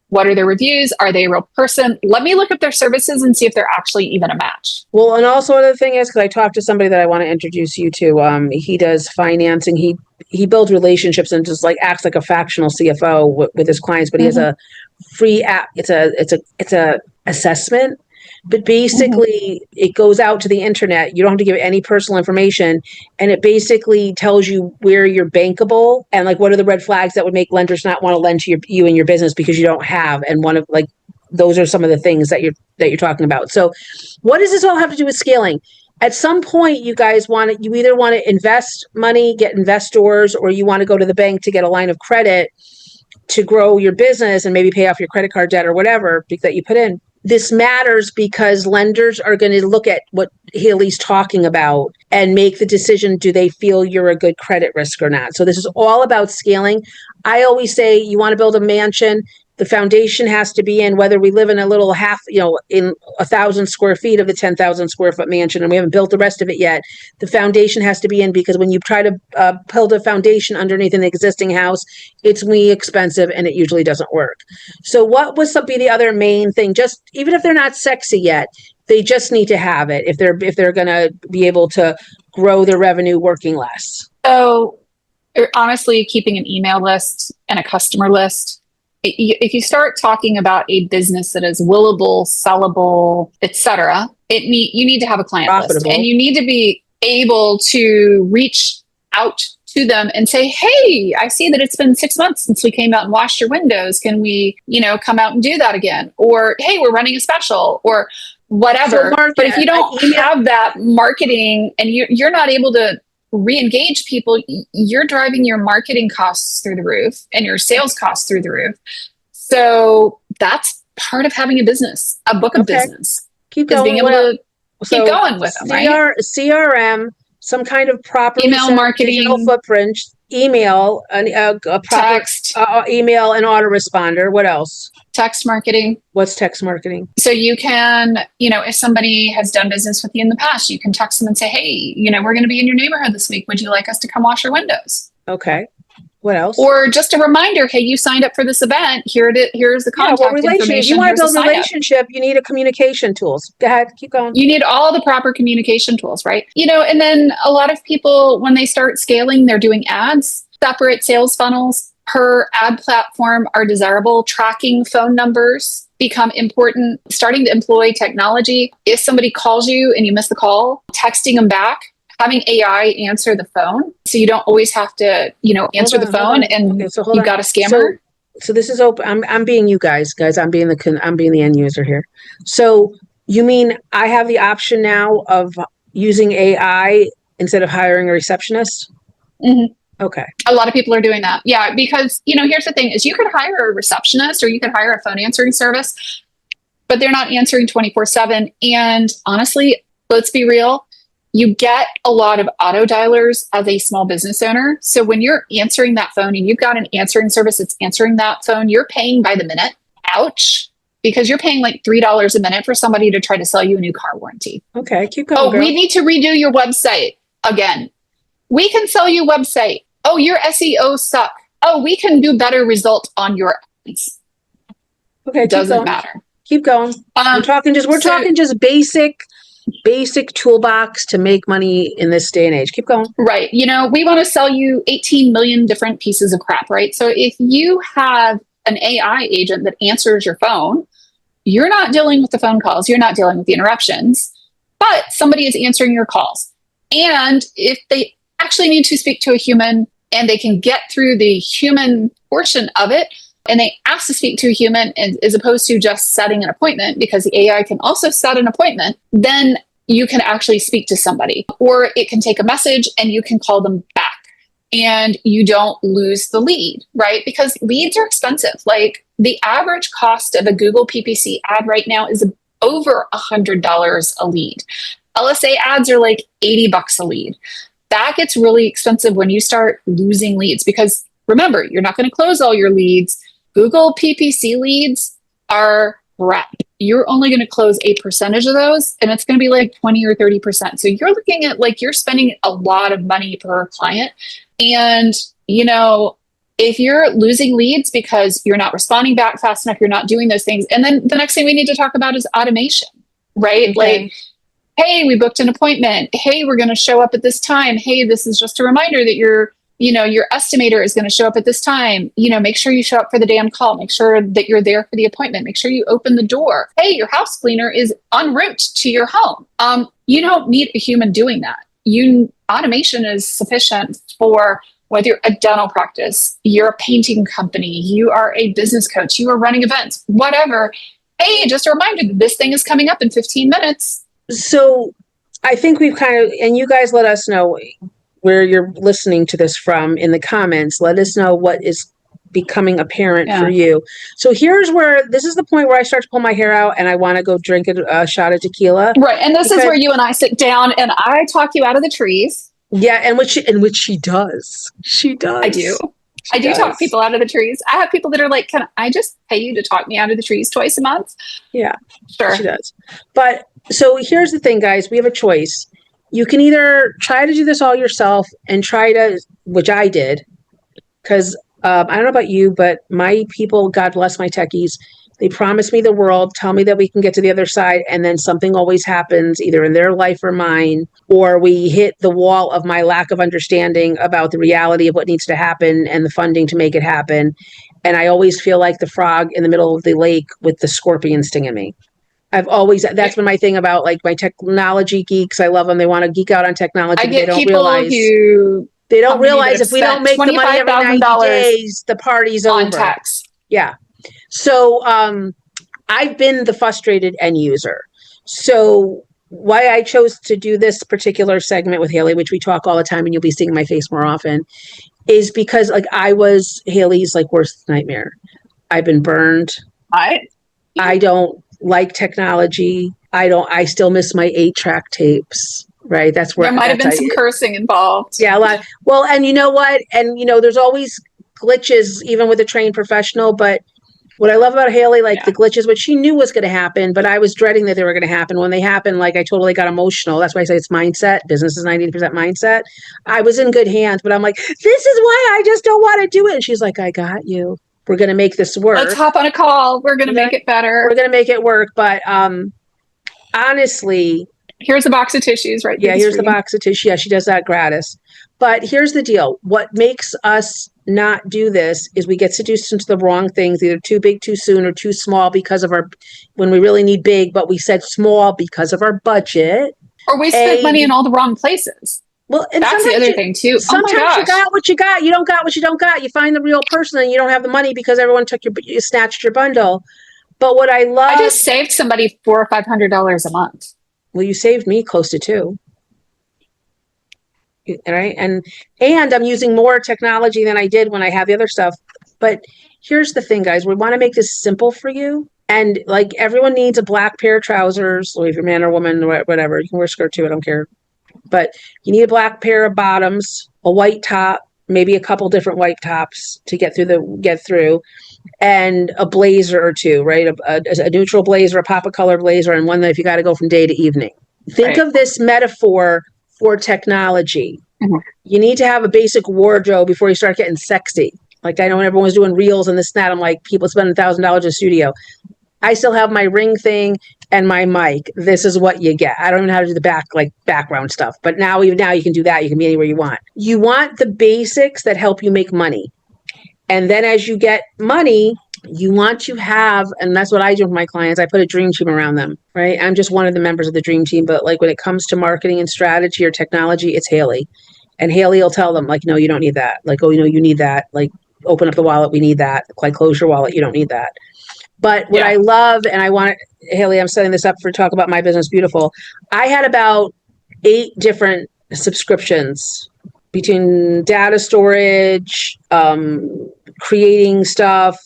What are their reviews? Are they a real person? Let me look at their services and see if they're actually even a match. Well, and also another thing is, because I talked to somebody that I want to introduce you to, he does financing. He builds relationships and just like acts like a factional CFO with his clients, but he has a free app. It's a assessment, but basically it goes out to the internet. You don't have to give any personal information. And it basically tells you where you're bankable and like, what are the red flags that would make lenders not want to lend to you and your business because you don't have. And one of like, those are some of the things that you're talking about. So what does this all have to do with scaling? At some point, you guys you either want to invest money, get investors, or you want to go to the bank to get a line of credit to grow your business and maybe pay off your credit card debt or whatever that you put in. This matters because lenders are going to look at what Haley's talking about and make the decision, do they feel you're a good credit risk or not? So this is all about scaling. I always say you want to build a mansion, the foundation has to be in, whether we live in a little in 1,000 square feet of the 10,000 square foot mansion and we haven't built the rest of it yet, the foundation has to be in, because when you try to build a foundation underneath an existing house, it's really expensive and it usually doesn't work. So what would be the other main thing? Just even if they're not sexy yet, they just need to have it if they're going to be able to grow their revenue working less. So honestly, keeping an email list and a customer list, if you start talking about a business that is willable, sellable, etc., you need to have a client list, and you need to be able to reach out to them and say, hey, I see that it's been 6 months since we came out and washed your windows. Can we, come out and do that again? Or, hey, we're running a special or whatever. So but if you don't have that marketing and you're not able to re-engage people, you're driving your marketing costs through the roof and your sales costs through the roof. So that's part of having a business, a book of business. Keep going. Being able to keep going with them, right? CRM, some kind of proper email marketing, digital footprint, email, a proper text, email and autoresponder. What else? Text marketing. What's text marketing? So you can, if somebody has done business with you in the past, you can text them and say, hey, we're going to be in your neighborhood this week. Would you like us to come wash your windows? Okay. What else? Or just a reminder, hey, you signed up for this event. Here's the contact information. If you want to Here's build a relationship, you need a communication tools. Go ahead, keep going. You need all the proper communication tools, right? And then a lot of people, when they start scaling, they're doing ads, separate sales funnels per ad platform are desirable. Tracking phone numbers become important. Starting to employ technology. If somebody calls you and you miss the call, texting them back. Having AI answer the phone, so you don't always have to, answer the phone, and you got a scammer. So this is open. I'm being you guys. I'm being the end user here. So you mean I have the option now of using AI instead of hiring a receptionist? Mm-hmm. Okay. A lot of people are doing that. Yeah, because here's the thing: is you could hire a receptionist or you could hire a phone answering service, but they're not answering 24/7. And honestly, let's be real. You get a lot of auto dialers as a small business owner. So when you're answering that phone and you've got an answering service that's answering that phone, you're paying by the minute. Ouch. Because you're paying like $3 a minute for somebody to try to sell you a new car warranty. Okay, keep going. Oh, girl. We need to redo your website again. We can sell you a website. Oh, your SEO suck. Oh, we can do better results on your ads. Okay, doesn't matter. Keep going. We're talking just basic toolbox to make money in this day and age. Keep going. Right. We want to sell you 18 million different pieces of crap, right? So if you have an AI agent that answers your phone, you're not dealing with the phone calls, you're not dealing with the interruptions, but somebody is answering your calls. And if they actually need to speak to a human and they can get through the human portion of it, and they ask to speak to a human as opposed to just setting an appointment, because the AI can also set an appointment, then you can actually speak to somebody. Or it can take a message and you can call them back and you don't lose the lead, right? Because leads are expensive. Like the average cost of a Google PPC ad right now is over $100 a lead. LSA ads are like $80 a lead. That gets really expensive when you start losing leads, because remember, you're not going to close all your leads. Google PPC leads are crap. You're only going to close a percentage of those, and it's going to be like 20 or 30%. So you're looking at like you're spending a lot of money per client. And, if you're losing leads because you're not responding back fast enough, you're not doing those things. And then the next thing we need to talk about is automation, right? Okay. Like, hey, we booked an appointment. Hey, we're going to show up at this time. Hey, this is just a reminder that your estimator is going to show up at this time. Make sure you show up for the damn call. Make sure that you're there for the appointment. Make sure you open the door. Hey, your house cleaner is en route to your home. You don't need a human doing that. Automation is sufficient for whether you're a dental practice, you're a painting company, you are a business coach, you are running events, whatever. Hey, just a reminder that this thing is coming up in 15 minutes. So I think we've and you guys let us know where you're listening to this from in the comments. Let us know what is becoming apparent for you. So this is the point where I start to pull my hair out and I want to go drink a shot of tequila. Right. And this is where you and I sit down and I talk you out of the trees. Yeah. And which she does. She does. I do. I do talk people out of the trees. I have people that are like, can I just pay you to talk me out of the trees twice a month? Yeah. Sure. She does. But so here's the thing, guys. We have a choice. You can either try to do this all yourself and which I did, because I don't know about you, but my people, God bless my techies, they promise me the world, tell me that we can get to the other side, and then something always happens, either in their life or mine, or we hit the wall of my lack of understanding about the reality of what needs to happen and the funding to make it happen. And I always feel like the frog in the middle of the lake with the scorpion stinging me. That's been my thing about like my technology geeks. I love them. They want to geek out on technology. They don't realize if we don't make the money every 90 days, the party's over. On tax. Yeah. So I've been the frustrated end user. So why I chose to do this particular segment with Haley, which we talk all the time and you'll be seeing my face more often, is because like I was Haley's like worst nightmare. I've been burned. I don't like technology. I still miss my 8-track tapes, right? That's where there might have been some cursing involved. Yeah, a lot. Well, and you know what? And there's always glitches even with a trained professional, but What I love about Haley, like the glitches, what she knew was going to happen, but I was dreading that they were going to happen. When they happened, like I totally got emotional. That's why I say it's mindset. Business is 90% mindset. I was in good hands, but I'm like, this is why I just don't want to do it. And she's like, I got you. We're going to make this work. Let's hop on a call. We're going to make it better. We're going to make it work. But honestly, here's a box of tissues, right? Yeah, here's the box of tissue. Yeah, she does that gratis. But here's the deal. What makes us not do this is we get seduced into the wrong things, either too big too soon or too small because of when we really need big, but we said small because of our budget. Or we spent money in all the wrong places. Well, and that's the other thing too. Sometimes you got what you got. You don't got what you don't got. You find the real person and you don't have the money because everyone you snatched your bundle. But what I love, I just saved somebody $400 or $500 a month. Well, you saved me close to $2. Right. And I'm using more technology than I did when I had the other stuff. But here's the thing, guys, we want to make this simple for you. And like everyone needs a black pair of trousers, or if you're a man or woman, or whatever, you can wear a skirt too, I don't care. But you need a black pair of bottoms, a white top, maybe a couple different white tops to get through, and a blazer or two, right? A neutral blazer, a pop of color blazer, and one that if you got to go from day to evening. Think of this metaphor for technology. Mm-hmm. You need to have a basic wardrobe before you start getting sexy. Like I know when everyone was doing reels and this and that, I'm like, people spending $1,000 in a studio. I still have my ring thing and my mic. This is what you get. I don't even know how to do the background stuff. But now you can do that. You can be anywhere you want. You want the basics that help you make money. And then as you get money, you want to have, and that's what I do with my clients, I put a dream team around them, right? I'm just one of the members of the dream team, but like when it comes to marketing and strategy or technology, it's Haley. And Haley will tell them like, no, you don't need that. Like, oh, you need that. Like open up the wallet. We need that. Like close your wallet. You don't need that. But what I love, and I want Haley, I'm setting this up for talk about My Business Beautiful. I had about 8 different subscriptions between data storage, creating stuff,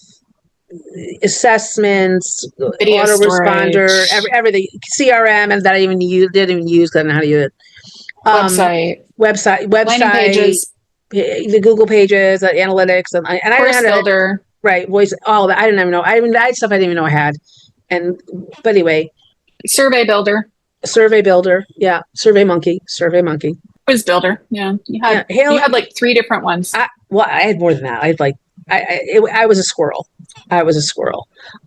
assessments, video autoresponder, everything, CRM, and that I didn't even use because I don't know how to use it. Website, landing pages, the Google pages, analytics, and I don't know how to builder, right? Voice, all of that. I didn't even know. I had stuff I didn't even know I had. But anyway, survey builder, yeah, Survey Monkey. Quiz builder, yeah. You had like 3 different ones. I had more than that. I was a squirrel.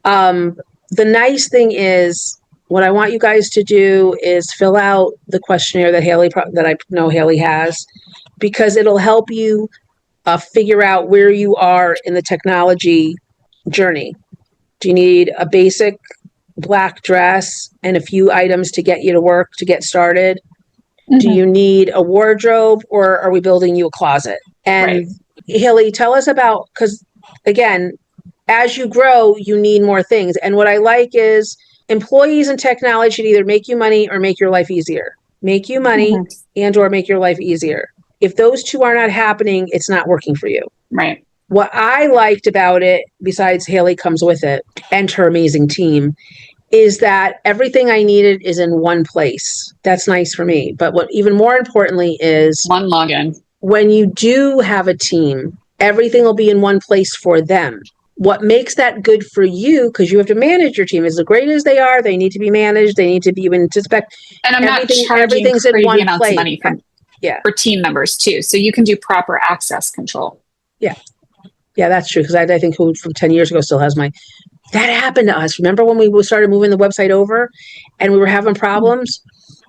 The nice thing is, what I want you guys to do is fill out the questionnaire that I know Haley has, because it'll help you figure out where you are in the technology journey. Do you need a basic black dress and a few items to get you to work to get started? Mm-hmm. Do you need a wardrobe, or are we building you a closet? And Haley, tell us about, because again, as you grow, you need more things. And what I like is employees in technology should either make you money or make your life easier. Make you money and or make your life easier. If those two are not happening, it's not working for you. Right. What I liked about it, besides Haley comes with it and her amazing team, is that everything I needed is in one place. That's nice for me. But what even more importantly is one login. When you do have a team, everything will be in one place for them. What makes that good for you, because you have to manage your team, as great as they are, they need to be managed. They need to be inspect. And I'm not charging crazy amounts of money for team members too. So you can do proper access control. Yeah. Yeah, that's true. Because I think who from 10 years ago still has that happened to us. Remember when we started moving the website over and we were having problems?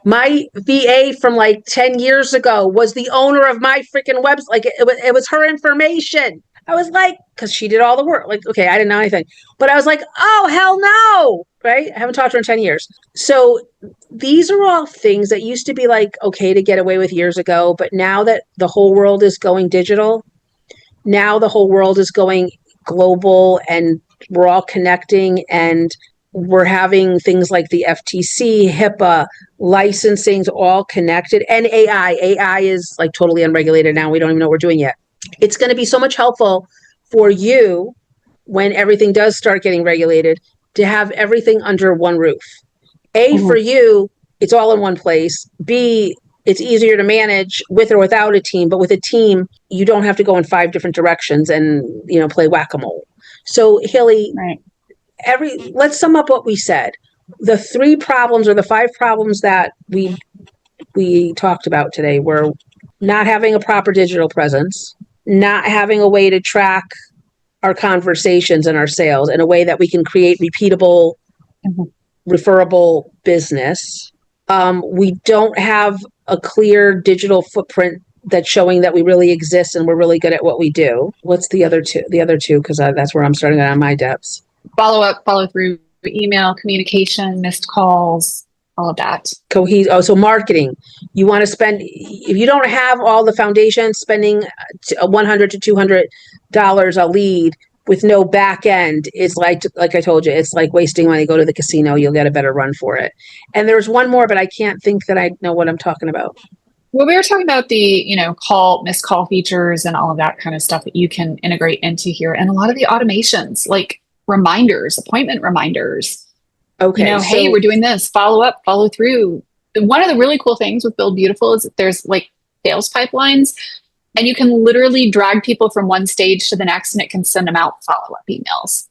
My VA from like 10 years ago was the owner of my freaking website. Like it was her information. I was like, because she did all the work. Like, okay, I didn't know anything. But I was like, oh, hell no. Right? I haven't talked to her in 10 years. So these are all things that used to be like, okay, to get away with years ago. But now that the whole world is going digital, now the whole world is going global, and we're all connecting, and we're having things like the FTC, HIPAA, licensing's all connected, and AI. AI is like totally unregulated now. We don't even know what we're doing yet. It's going to be so much helpful for you when everything does start getting regulated to have everything under one roof. For you, it's all in one place. B, it's easier to manage with or without a team, but with a team, you don't have to go in 5 different directions and, play whack-a-mole. So Haley, Right. let's sum up what we said. The 3 problems or the 5 problems that we talked about today were not having a proper digital presence, not having a way to track our conversations and our sales in a way that we can create repeatable, referable business. We don't have a clear digital footprint that's showing that we really exist and we're really good at what we do. What's the other two? The other two, because that's where I'm starting on my depths. Follow up, follow through, email, communication, missed calls, all of that. So marketing. You want to spend, if you don't have all the foundation, spending $100 to $200 a lead with no back end is like I told you, it's like wasting money. Go to the casino, you'll get a better run for it. And there's one more, but I can't think that I know what I'm talking about. Well, we were talking about the, missed call features and all of that kind of stuff that you can integrate into here. And a lot of the automations, like reminders, appointment reminders. Okay. Hey, we're doing this, follow up, follow through. One of the really cool things with Build Beautiful is that there's like sales pipelines, and you can literally drag people from one stage to the next, and it can send them out follow-up emails.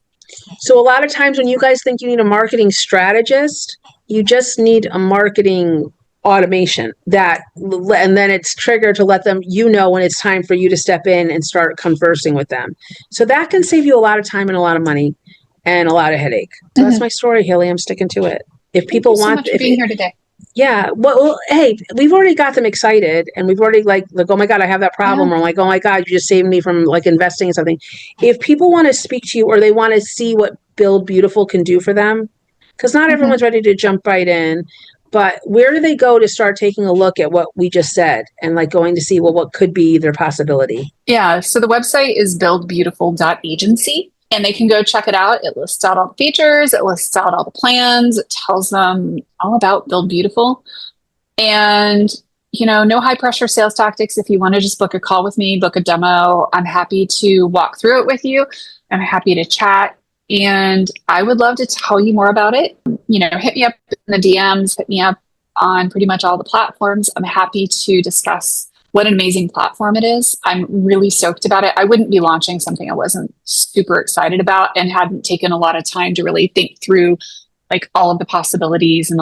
So a lot of times when you guys think you need a marketing strategist, you just need a marketing automation and then it's triggered to let them, when it's time for you to step in and start conversing with them. So that can save you a lot of time and a lot of money and a lot of headache. So that's my story, Haley. I'm sticking to it. If people want, so much for being here today. Yeah. Well, hey, we've already got them excited, and we've already like, oh my God, I have that problem. Yeah. Or I'm like, oh my God, you just saved me from like investing in something. If people want to speak to you or they want to see what Build Beautiful can do for them, because not everyone's ready to jump right in, but where do they go to start taking a look at what we just said and like going to see, well, what could be their possibility? Yeah. So the website is buildbeautiful.agency. And they can go check it out. It lists out all the features. It lists out all the plans. It tells them all about Build Beautiful. And, no high pressure sales tactics. If you want to just book a call with me, book a demo, I'm happy to walk through it with you. I'm happy to chat. And I would love to tell you more about it. Hit me up in the DMs, hit me up on pretty much all the platforms. I'm happy to discuss what an amazing platform it is. I'm really stoked about it. I wouldn't be launching something I wasn't super excited about and hadn't taken a lot of time to really think through like all of the possibilities and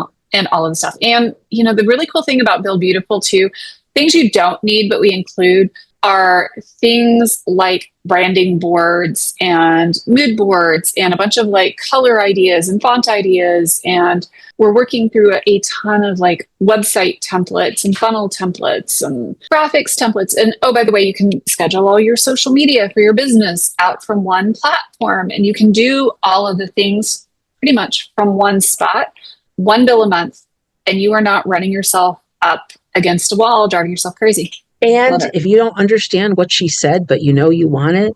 all of the stuff. And, the really cool thing about Build Beautiful too, things you don't need, but we include are things like branding boards and mood boards and a bunch of like color ideas and font ideas. And we're working through a ton of like website templates and funnel templates and graphics templates. And oh, by the way, you can schedule all your social media for your business out from one platform. And you can do all of the things pretty much from one spot, one bill a month. And you are not running yourself up against a wall, driving yourself crazy. And if you don't understand what she said, but you want it,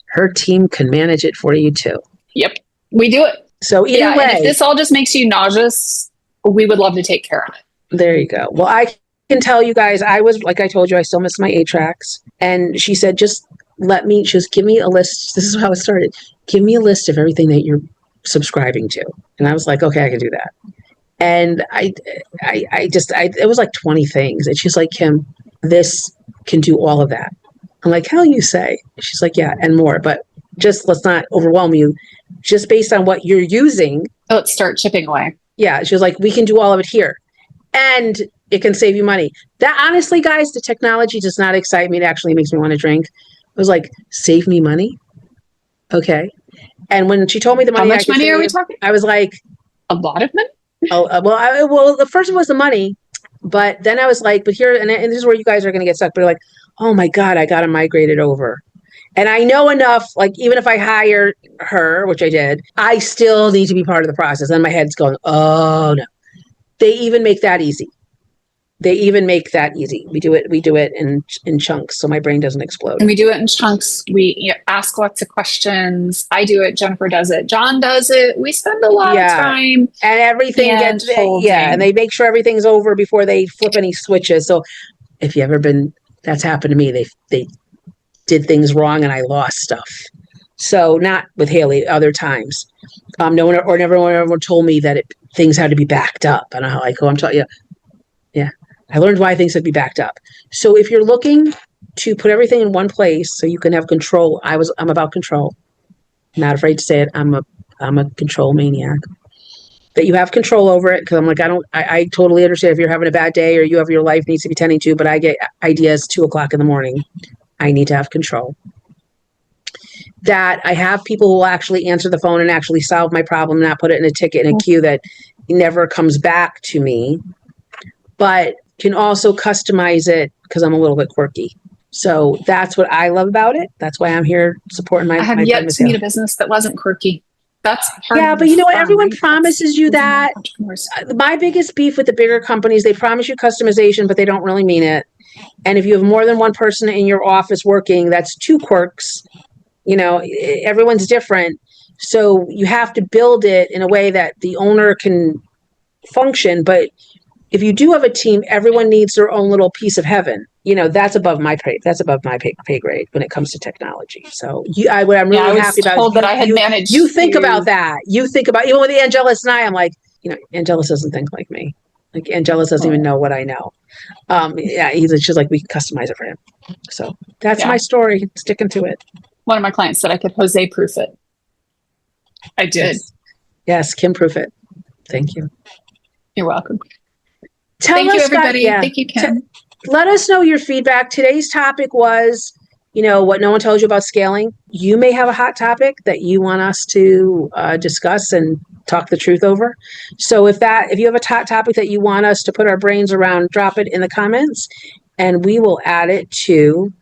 her team can manage it for you too. Yep. We do it. So either way. And if this all just makes you nauseous, we would love to take care of it. There you go. Well, I can tell you guys, like I told you, I still miss my 8-tracks. And she said, just give me a list. This is how it started. Give me a list of everything that you're subscribing to. And I was like, okay, I can do that. And it was like 20 things. And she's like, Kim, this can do all of that. I'm like, hell you say? She's like, yeah, and more, but just let's not overwhelm you. Just based on what you're using. Let's start chipping away. Yeah, she was like, we can do all of it here. And it can save you money. That honestly, guys, the technology does not excite me. It actually makes me want to drink. It was like, save me money? Okay. And when she told me the money. How much money are we talking? I was like. A lot of money? Well, the first one was the money. But then I was like, but here, and this is where you guys are going to get stuck. But like, oh my God, I got to migrate it over. And I know enough, like even if I hire her, which I did, I still need to be part of the process. And my head's going, oh no. They even make that easy. We do it in chunks so my brain doesn't explode. And we do it in chunks. We ask lots of questions. I do it. Jennifer does it. John does it. We spend a lot of time. And everything gets, and they make sure everything's over before they flip any switches. So if you ever that's happened to me. They did things wrong and I lost stuff. So not with Haley, other times. No one or never told me that things had to be backed up. And I'm like, I'm telling you. Yeah. I learned why things had to be backed up. So if you're looking to put everything in one place so you can have control, I'm about control. not afraid to say it. I'm a control maniac. That you have control over it, because I'm like, I totally understand if you're having a bad day or you have your life needs to be tending to, but I get ideas 2:00 in the morning. I need to have control. That I have people who will actually answer the phone and actually solve my problem, not put it in a ticket in a queue that never comes back to me, but can also customize it because I'm a little bit quirky. So that's what I love about it. That's why I'm here supporting I have my yet friend to meet a Michelle. business that wasn't quirky. That's part Yeah, of but the you know what? fun, Everyone right? promises you That's that. entrepreneurs. My biggest beef with the bigger companies, they promise you customization, but they don't really mean it. And if you have more than one person in your office working, that's two quirks. You know, everyone's different. So you have to build it in a way that the owner can function. But if you do have a team, everyone needs their own little piece of heaven. You know, that's above my pay. That's above my pay grade when it comes to technology. So what I'm Yeah, I really was happy about is told that I had managed you think to. about that. You think about, even with Angelus and I, I'm like, you know, Angelus doesn't think like me. Like Angelus doesn't even know what I know. Yeah, she's like, we can customize it for him. So that's my story. Sticking to it. One of my clients said I could Jose proof it. I did. Yes, Kim proof it. Thank you. You're welcome. Thank you, everybody. Thank you, Kim. Let us know your feedback. Today's topic was, you know, what no one tells you about scaling. You may have a hot topic that you want us to discuss and talk the truth over. So if you have a hot topic that you want us to put our brains around, drop it in the comments, and we will add it to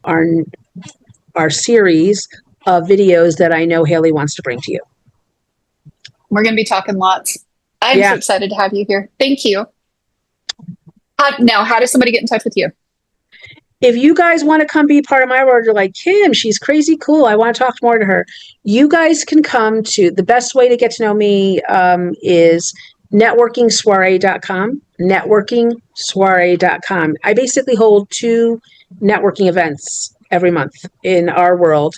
our series of videos that I know Haley wants to bring to you. We're going to be talking lots. I'm so excited to have you here. Thank you. Now, how does somebody get in touch with you? If you guys want to come be part of my world, you're like, Kim, she's crazy cool. I want to talk more to her. You guys can come to, the best way to get to know me is networkingsoiree.com. Networkingsoiree.com. I basically hold 2 networking events every month in our world.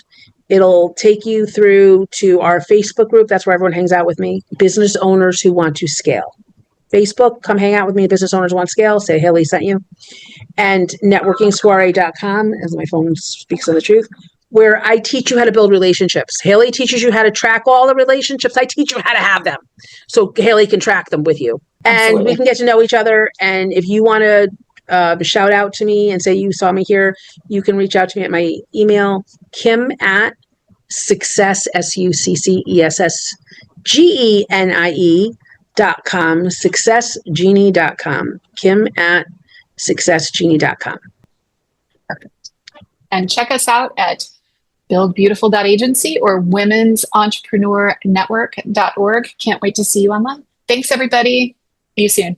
It'll take you through to our Facebook group. That's where everyone hangs out with me. Business owners who want to scale. Facebook, come hang out with me. Business owners want to scale. Say, Haley sent you. And networkingsoiree.com, as my phone speaks of the truth, where I teach you how to build relationships. Haley teaches you how to track all the relationships. I teach you how to have them. So Haley can track them with you. And we can get to know each other. And if you want to shout out to me and say you saw me here, you can reach out to me at my email, Kim@success, SuccessGenie.com, successgenie.com, Kim@successgenie.com. Perfect. And check us out at buildbeautiful.agency or women'sentrepreneurnetwork.org. Can't wait to see you online. Thanks, everybody. See you soon.